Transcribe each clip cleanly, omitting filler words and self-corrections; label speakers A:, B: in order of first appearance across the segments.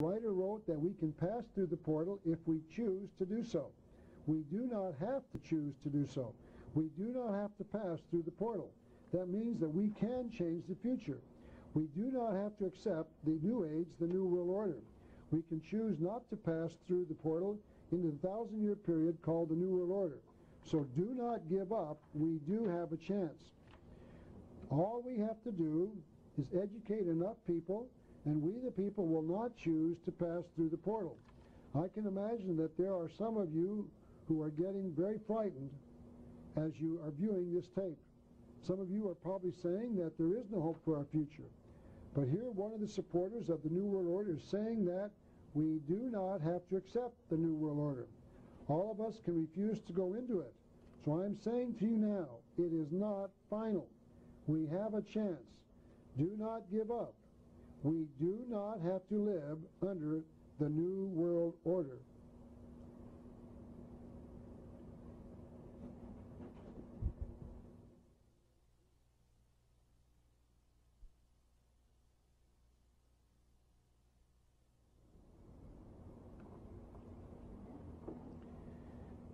A: The writer wrote that we can pass through the portal if we choose to do so. We do not have to choose to do so. We do not have to pass through the portal. That means that we can change the future. We do not have to accept the New Age, the New World Order. We can choose not to pass through the portal into the 1,000-year period called the New World Order. So do not give up. We do have a chance. All we have to do is educate enough people, and we the people will not choose to pass through the portal. I can imagine that there are some of you who are getting very frightened as you are viewing this tape. Some of you are probably saying that there is no hope for our future. But here one of the supporters of the New World Order is saying that we do not have to accept the New World Order. All of us can refuse to go into it. So I'm saying to you now, it is not final. We have a chance. Do not give up. We do not have to live under the New World Order.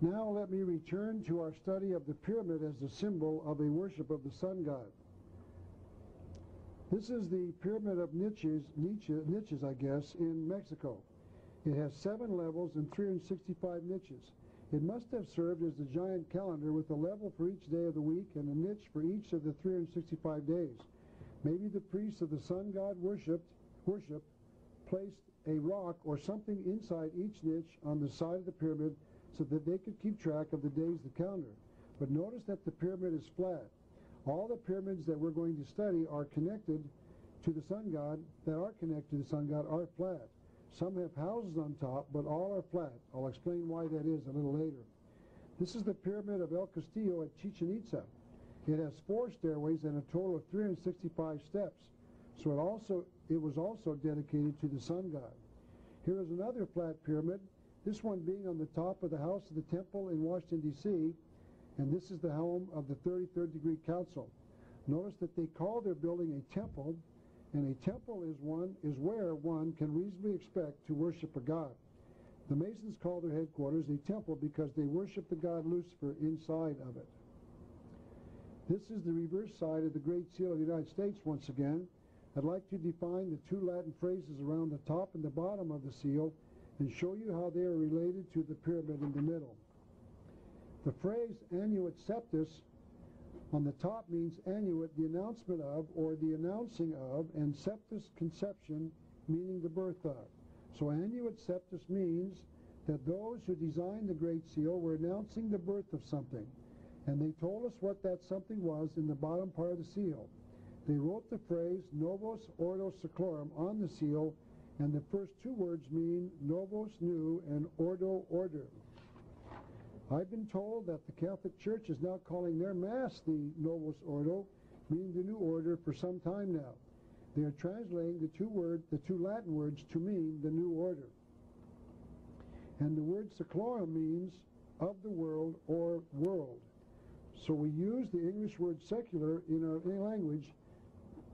A: Now let me return to our study of the pyramid as the symbol of a worship of the sun god. This is the pyramid of niches, I guess, in Mexico. It has 7 levels and 365 niches. It must have served as the giant calendar with a level for each day of the week and a niche for each of the 365 days. Maybe the priests of the sun god worship placed a rock or something inside each niche on the side of the pyramid so that they could keep track of the days of the calendar. But notice that the pyramid is flat. All the pyramids that we're going to study are connected to the sun god, are flat. Some have houses on top, but all are flat. I'll explain why that is a little later. This is the pyramid of El Castillo at Chichen Itza. It has 4 stairways and a total of 365 steps. So it was also dedicated to the sun god. Here is another flat pyramid, this one being on the top of the house of the temple in Washington, D.C., and this is the home of the 33rd degree council. Notice that they call their building a temple, and a temple is where one can reasonably expect to worship a god. The Masons call their headquarters a temple because they worship the god Lucifer inside of it. This is the reverse side of the Great Seal of the United States once again. I'd like to define the 2 Latin phrases around the top and the bottom of the seal and show you how they are related to the pyramid in the middle. The phrase annuit septis on the top means annuit, the announcement of, or the announcing of, and septis, conception, meaning the birth of. So annuit septis means that those who designed the Great Seal were announcing the birth of something, and they told us what that something was in the bottom part of the seal. They wrote the phrase Novus Ordo Seclorum on the seal, and the first 2 words mean Novus, new, and Ordo, order. I've been told that the Catholic Church is now calling their Mass the Novus Ordo, meaning the new order, for some time now. They are translating the 2 Latin words to mean the new order. And the word seclorum means of the world or world. So we use the English word secular in our language,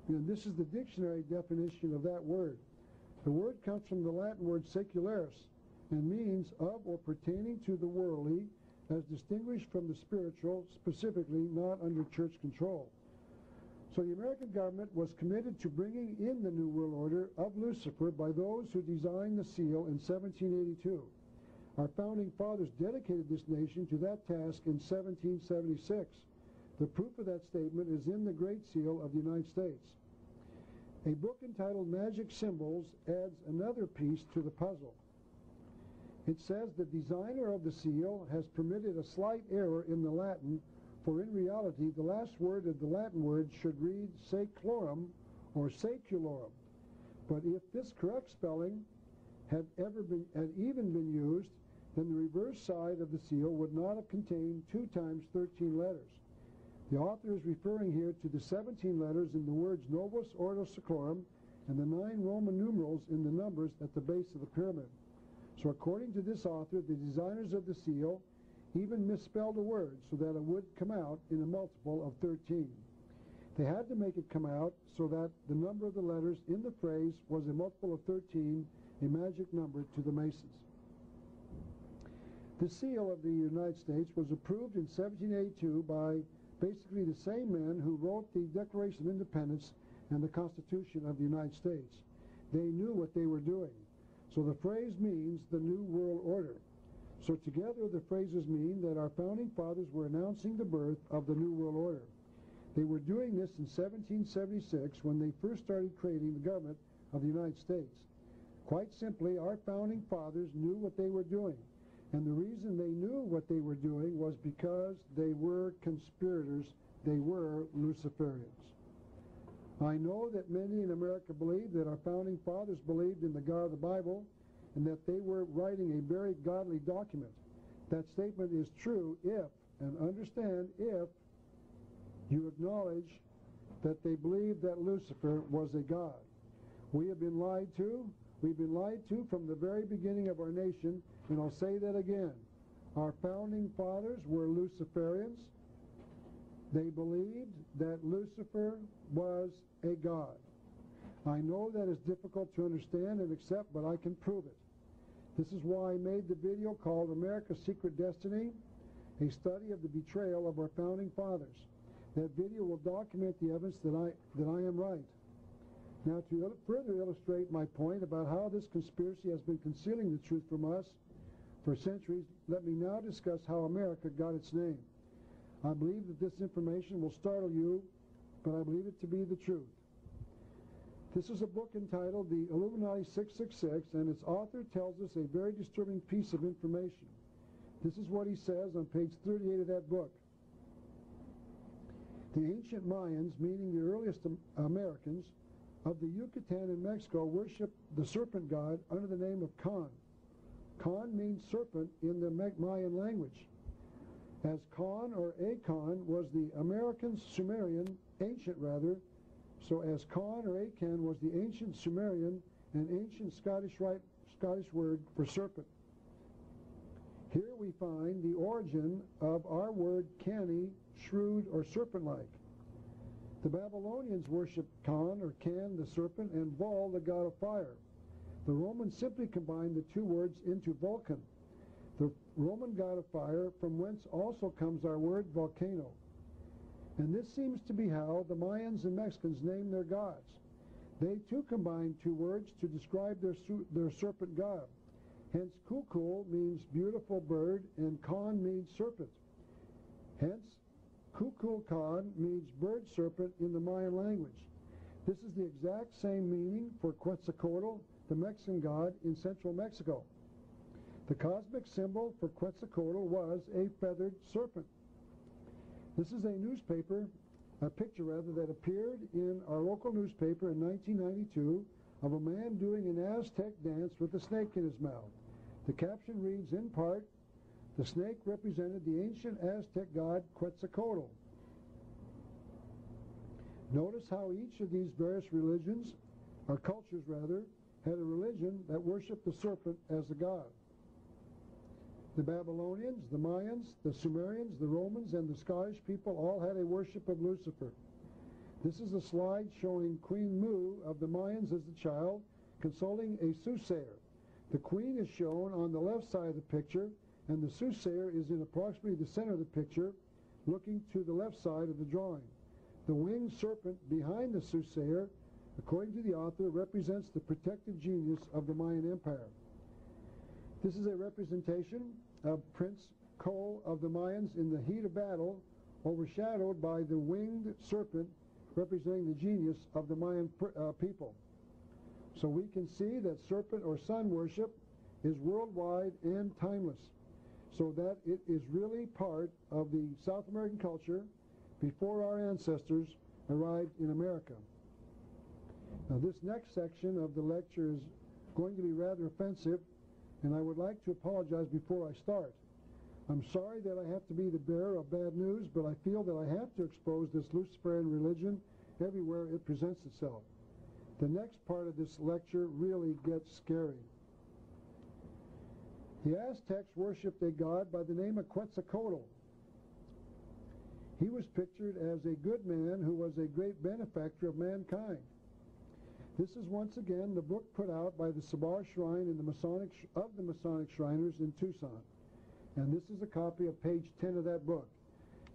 A: and this is the dictionary definition of that word. The word comes from the Latin word secularis and means of or pertaining to the worldly, as distinguished from the spiritual, specifically not under church control. So the American government was committed to bringing in the New World Order of Lucifer by those who designed the seal in 1782. Our founding fathers dedicated this nation to that task in 1776. The proof of that statement is in the Great Seal of the United States. A book entitled Magic Symbols adds another piece to the puzzle. It says the designer of the seal has permitted a slight error in the Latin, for in reality the last word of the Latin word should read seclorum or seculorum. But if this correct spelling had even been used, then the reverse side of the seal would not have contained 2 times 13 letters. The author is referring here to the 17 letters in the words Novus Ordo Seclorum and the 9 Roman numerals in the numbers at the base of the pyramid. So according to this author, the designers of the seal even misspelled a word so that it would come out in a multiple of 13. They had to make it come out so that the number of the letters in the phrase was a multiple of 13 a magic number to the Masons. The seal of the United States was approved in 1782 by basically the same men who wrote the Declaration of Independence and the Constitution of the United States. They knew what they were doing. So the phrase means the New World Order. So together the phrases mean that our founding fathers were announcing the birth of the New World Order. They were doing this in 1776 when they first started creating the government of the United States. Quite simply, our founding fathers knew what they were doing. And the reason they knew what they were doing was because they were conspirators. They were Luciferians. I know that many in America believe that our founding fathers believed in the God of the Bible and that they were writing a very godly document. That statement is true if, and understand if, you acknowledge that they believed that Lucifer was a god. We have been lied to. We've been lied to from the very beginning of our nation, and I'll say that again. Our founding fathers were Luciferians. They believed that Lucifer was a god. I know that is difficult to understand and accept, but I can prove it. This is why I made the video called America's Secret Destiny, a study of the betrayal of our founding fathers. That video will document the evidence that I am right. Now, to further illustrate my point about how this conspiracy has been concealing the truth from us for centuries, let me now discuss how America got its name. I believe that this information will startle you, but I believe it to be the truth. This is a book entitled The Illuminati 666, and its author tells us a very disturbing piece of information. This is what he says on page 38 of that book. The ancient Mayans, meaning the earliest Americans, of the Yucatan in Mexico worshiped the serpent god under the name of Kan. Kan means serpent in the Mayan language. As Kan or Akan was the American Sumerian, ancient rather, so as Kan or Akan was the ancient Sumerian and ancient Scottish word for serpent. Here we find the origin of our word canny, shrewd, or serpent-like. The Babylonians worshipped Kan or Can, the serpent, and Vol, the god of fire. The Romans simply combined the two words into Vulcan, the Roman god of fire, from whence also comes our word volcano. And this seems to be how the Mayans and Mexicans named their gods. They too combined two words to describe their serpent god. Hence, Kukul means beautiful bird, and Kan means serpent. Hence, Kukulkan means bird serpent in the Mayan language. This is the exact same meaning for Quetzalcoatl, the Mexican god in central Mexico. The cosmic symbol for Quetzalcoatl was a feathered serpent. This is a picture that appeared in our local newspaper in 1992 of a man doing an Aztec dance with a snake in his mouth. The caption reads in part, "The snake represented the ancient Aztec god Quetzalcoatl." Notice how each of these various religions, or cultures rather, had a religion that worshipped the serpent as a god. The Babylonians, the Mayans, the Sumerians, the Romans, and the Scottish people all had a worship of Lucifer. This is a slide showing Queen Mu of the Mayans as a child consulting a soothsayer. The queen is shown on the left side of the picture, and the soothsayer is in approximately the center of the picture, looking to the left side of the drawing. The winged serpent behind the soothsayer, according to the author, represents the protective genius of the Mayan Empire. This is a representation of Prince Cole of the Mayans in the heat of battle, overshadowed by the winged serpent representing the genius of the Mayan people. So we can see that serpent or sun worship is worldwide and timeless, so that it is really part of the South American culture before our ancestors arrived in America. Now this next section of the lecture is going to be rather offensive, and I would like to apologize before I start. I'm sorry that I have to be the bearer of bad news, but I feel that I have to expose this Luciferian religion everywhere it presents itself. The next part of this lecture really gets scary. The Aztecs worshipped a god by the name of Quetzalcoatl. He was pictured as a good man who was a great benefactor of mankind. This is once again the book put out by the Sabar Shrine in the Masonic Shriners in Tucson. And this is a copy of page 10 of that book.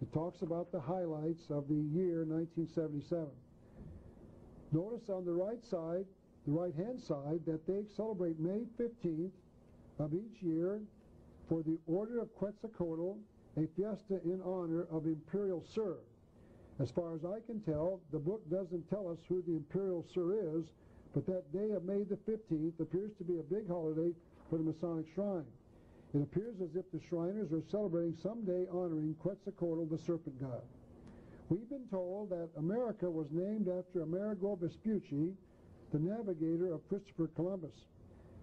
A: It talks about the highlights of the year 1977. Notice on the right side, the right-hand side, that they celebrate May 15th of each year for the Order of Quetzalcoatl, a fiesta in honor of Imperial Sur. As far as I can tell, the book doesn't tell us who the Imperial Sur is, but that day of May the 15th appears to be a big holiday for the Masonic Shrine. It appears as if the Shriners are celebrating some day honoring Quetzalcoatl, the serpent god. We've been told that America was named after Amerigo Vespucci, the navigator of Christopher Columbus.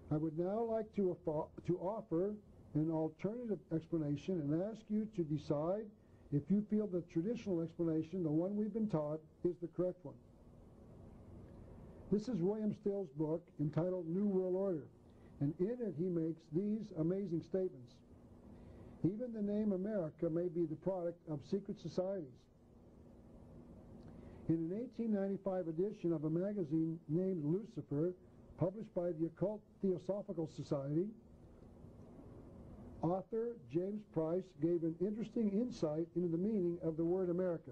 A: I would now like to offer an alternative explanation and ask you to decide if you feel the traditional explanation, the one we've been taught, is the correct one. This is William Still's book entitled New World Order, and in it he makes these amazing statements. Even the name America may be the product of secret societies. In an 1895 edition of a magazine named Lucifer, published by the Occult Theosophical Society, author James Price gave an interesting insight into the meaning of the word America.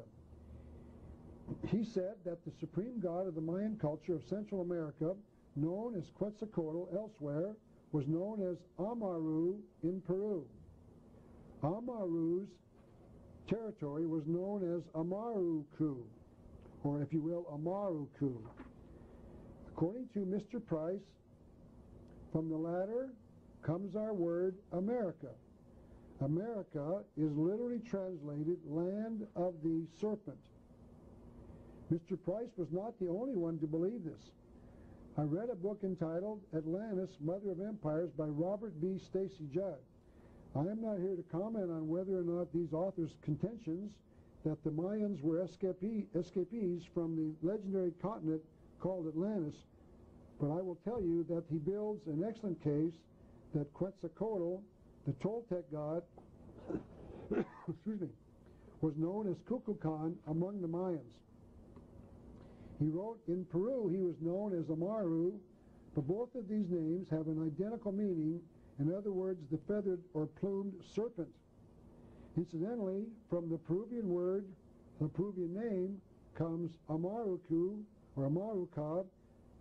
A: He said that the supreme god of the Mayan culture of Central America, known as Quetzalcoatl elsewhere, was known as Amaru in Peru. Amaru's territory was known as Amaruku, or if you will, Amaruku. According to Mr. Price, from the latter comes our word America. America is literally translated land of the serpent. Mr. Price was not the only one to believe this. I read a book entitled Atlantis, Mother of Empires by Robert B. Stacy Judd. I am not here to comment on whether or not these authors' contentions that the Mayans were escapees from the legendary continent called Atlantis, but I will tell you that he builds an excellent case that Quetzalcoatl, the Toltec god, excuse me, was known as Kukulkan among the Mayans. He wrote, in Peru he was known as Amaru, but both of these names have an identical meaning, in other words, the feathered or plumed serpent. Incidentally, from the Peruvian name comes Amaruku, or Amarukab,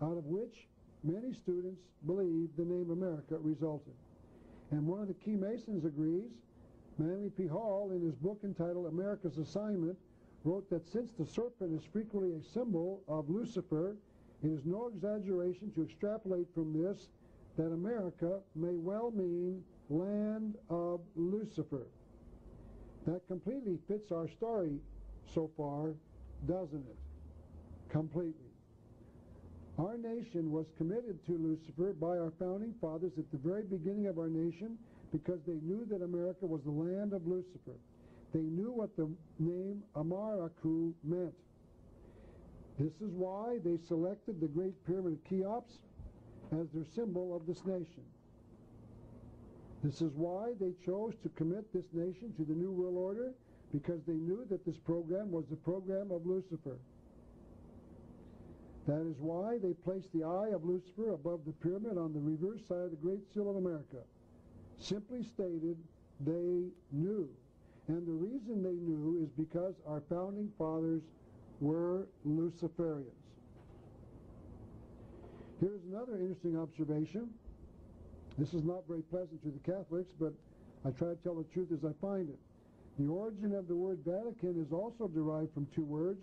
A: out of which many students believe the name America resulted. And one of the key Masons agrees. Manly P. Hall, in his book entitled America's Assignment, wrote that since the serpent is frequently a symbol of Lucifer, it is no exaggeration to extrapolate from this that America may well mean land of Lucifer. That completely fits our story so far, doesn't it? Completely. Our nation was committed to Lucifer by our founding fathers at the very beginning of our nation because they knew that America was the land of Lucifer. They knew what the name Amaraku meant. This is why they selected the Great Pyramid of Cheops as their symbol of this nation. This is why they chose to commit this nation to the New World Order, because they knew that this program was the program of Lucifer. That is why they placed the eye of Lucifer above the pyramid on the reverse side of the Great Seal of America. Simply stated, they knew. And the reason they knew is because our founding fathers were Luciferians. Here's another interesting observation. This is not very pleasant to the Catholics, but I try to tell the truth as I find it. The origin of the word Vatican is also derived from two words.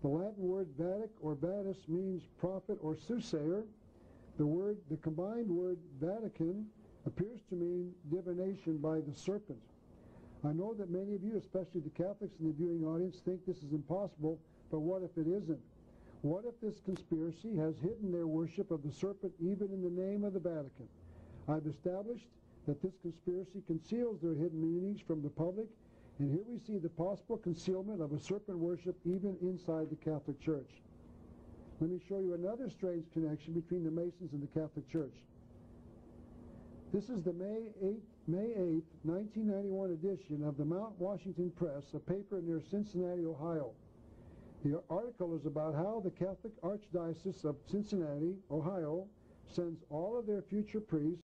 A: The Latin word Vatic or Vatus means prophet or soothsayer. The combined word Vatican appears to mean divination by the serpent. I know that many of you, especially the Catholics in the viewing audience, think this is impossible, but what if it isn't? What if this conspiracy has hidden their worship of the serpent even in the name of the Vatican? I've established that this conspiracy conceals their hidden meanings from the public, and here we see the possible concealment of a serpent worship even inside the Catholic Church. Let me show you another strange connection between the Masons and the Catholic Church. This is the May 8, 1991 edition of the Mount Washington Press, a paper near Cincinnati, Ohio. The article is about how the Catholic Archdiocese of Cincinnati, Ohio, sends all of their future priests